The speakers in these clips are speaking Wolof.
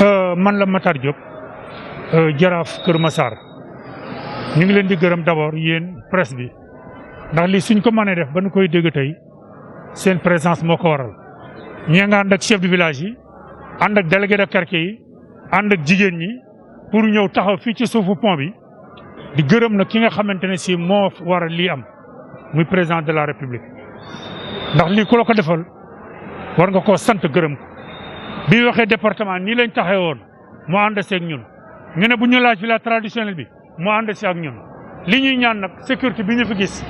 man la Matar Diop jaraaf Kër Massar ñu ngi leen di gërëm d'abord yéen presse bi ndax lii suñ ko mënee def ba nu koy dégg tey seen présence moo ko waral. ñi nga ànd ak chef de village yi ànd ak délégué de quartier yi ànd ak jigéen ñi pour ñëw taxaw fii ci suufu pont bi di gërëm nag ki nga xamante ne si moo waral lii am muy président de la république ndax lii ku la ko defal war nga koo sant gërëm ko. bi waxee département nii lañ taxee woon mu ànd seeg ñun ñu ne bu ñu laaj village traditionnel bi mu ànd si ak ñun li ñuy ñaan nag sécurité bi ñu fi gis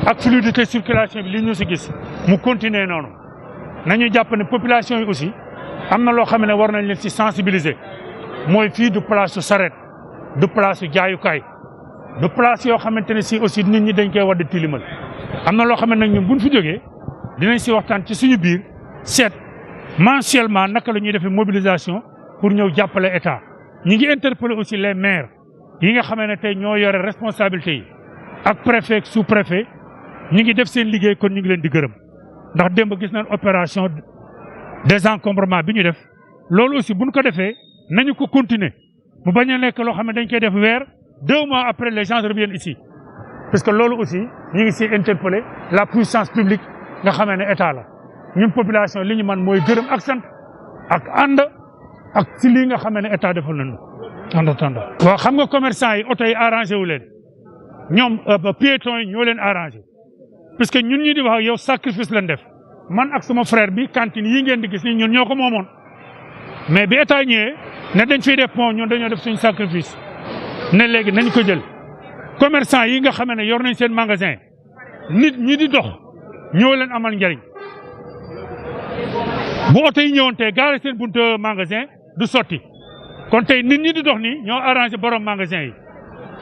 ak fluidité circulation bi li ñu si gis mu continuer noonu nañu jàpp ne population yi aussi am na loo xam ne war nañ leen si sensibiliser mooy fii du place su saret du place su jaayukaay du place yoo xamante ne si aussi nit ñi dañ koy war di tilimal am na loo xam ne nag ñun buñ fi jógee dinañ si waxtaan ci suñu biir seet mensuellement naka la ñuy defee mobilisation pour ñëw jàppale état ñi ngi interpeller aussi les maires yi nga xamee ne tey ñoo yore responsabilité yi ak préfet sous préfet ñi ngi def seen liggéey kon ñu ngi leen di gërëm ndax démb gis nañ opération désencombrement bi ñu def loolu aussi buñ ko defee nañu ko continuer mu bañ a nekk loo xam ne dañ koy def weer 2 mois après les gens reviennent ici parce que loolu aussi ñu ngi si interpeller la puissance publique nga xamee ne état la ñun population li ñu man mooy gërëm ak sant ak ànd ak si lii nga xamee ne état defal nañu en attendant. waaw xam nga commerçant yi oto yi arrangé wu leen ñoom piétons yi ñoo leen arrangé parce que ñun ñi di wax ak yow sacrifice lañ def man ak sama frère bi cantine yi ngeen di gis ni ñun ñoo ko moomoon mais bi état ñëwee ne dañ fiy def pont ñun dañoo def suñu sacrifice ne léegi nañ ko jël commerçant yi nga xamee ne yor nañ seen magasin nit ñi di dox ñoo leen amal njariñ bu oto yi ñëwoon tey gaare seen buntu magasin du sotti kon tey nit ñi di dox nii ñoo arrangé borom magasin yi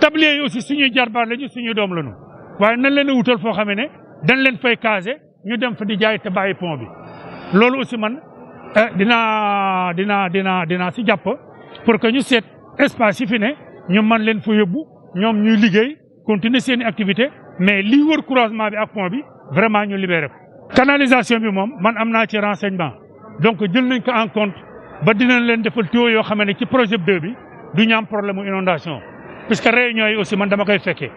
tablier yi aussi suñuy jarbaat lañu suñuy doom lañu waaye nañ leen a wutal foo xamee ne dañ leen fay casé ñu dem fa di jaay te bàyyi pont bi loolu aussi man dinaa si jàpp pour que ñu seet espace yi fi ne ñu man leen fa yóbbu ñoom ñuy liggéey continuer seen i activité mais lii wër croisement bi ak pont bi vraiment ñu libéré ko. canalisation bi moom man am naa ci renseignement donc jël nañ ko en compte ba dinañ leen defal tuyau yoo xam ne ci projet 2 bi du ñu am problème mu inondation puisque réunion yi aussi man dama koy fekkee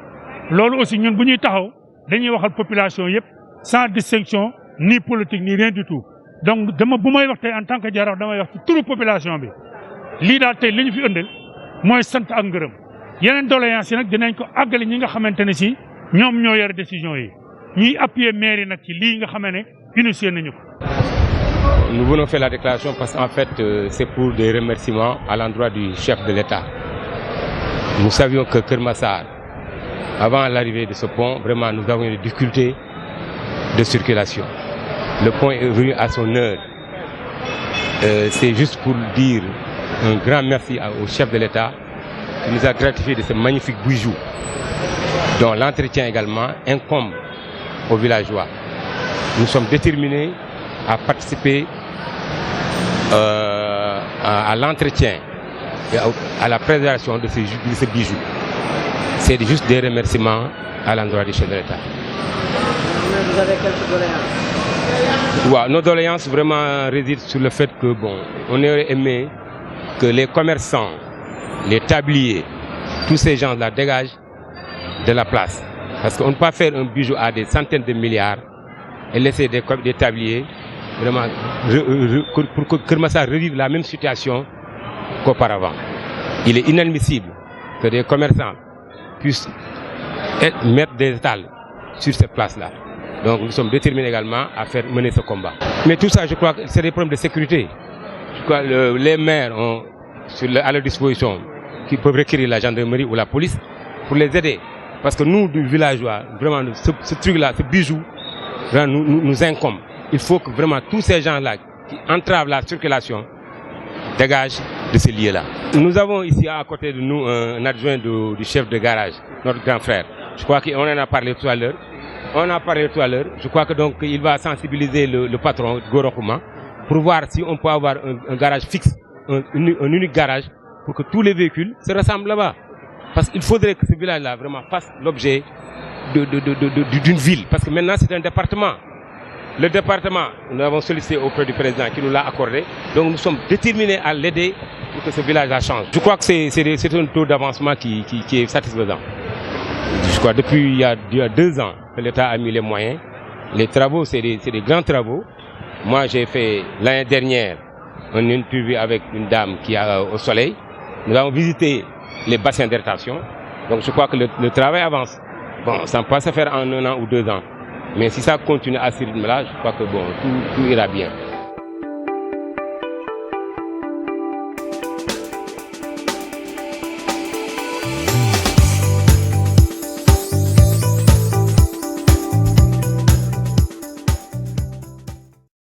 loolu aussi ñun bu ñuy taxaw dañuy waxal population yëpp sans distinction ni politique ni rien du tout donc bu may wax tey en tant que jaraaf damay wax ci turu population bi lii daal tey li ñu fi ëndal mooy sant ak ngërëm yeneen doléance yi nag dinañ ko àggali ñi nga xamante ne si ñoom ñoo yore décision yi ñuy appuyer maire yi nag ci lii nga xamee ne initié nañu ko. Nous venons faire la déclaration parce qu'en fait, c'est pour des remerciements à l'endroit du chef de l'État. Nous savions que Kër Massar, avant l'arrivée de ce pont, vraiment nous avons eu des difficultés de circulation. Le pont est venu à son heure. C'est juste pour dire un grand merci au chef de l'État qui nous a gratifié de ce magnifique bijou, dont l'entretien également incombe aux villageois. Nous sommes déterminés à participer à l'entretien et à la préservation de ce bijou. C'est juste des remerciements à l'endroit du chef de l'État. Vous avez quelques doléances? Ouais, nos doléances vraiment résident sur le fait que, bon, on aurait aimé que les commerçants, les tabliers, tous ces gens-là dégagent de la place. Parce qu'on ne peut pas faire un bijou à des centaines de milliards et laisser des tabliers vraiment pour que Kër Massar revive la même situation qu'auparavant. Il est inadmissible que des commerçants puissent mettre des étals sur cette place-là. Donc nous sommes déterminés également à faire mener ce combat. Mais tout ça, je crois que c'est des problèmes de sécurité. Je crois que les maires ont à leur disposition qui peuvent requérir la gendarmerie ou la police pour les aider. Parce que nous, du villageois, vraiment, ce truc-là, ce bijou, vraiment, nous incombe. Il faut que vraiment tous ces gens-là qui entravent la circulation dégagent de ces lieux-là. Nous avons ici à côté de nous un adjoint du chef de garage, notre grand frère. Je crois qu'on en a parlé tout à l'heure. Je crois que donc il va sensibiliser le patron Gorokouma pour voir si on peut avoir un garage fixe, un unique garage pour que tous les véhicules se rassemblent là-bas. Parce qu'il faudrait que ce village-là vraiment fasse l'objet d'une ville. Parce que maintenant c'est un département. Le département, nous avons sollicité auprès du président qui nous l'a accordé. Donc nous sommes déterminés à l'aider pour que ce village-là change. Je crois que c'est un taux d'avancement qui est satisfaisant. Je crois depuis il y a 2 ans que l'État a mis les moyens. Les travaux, c'est des grands travaux. Moi, j'ai fait l'année dernière une interview avec une dame qui est au soleil. Nous avons visité les bassins d'irrigation. Donc je crois que le travail avance. Bon, ça ne peut pas se faire en 1 an ou 2 ans. Mais si ça continue à ce rythme-là, je crois que bon, tout ira bien.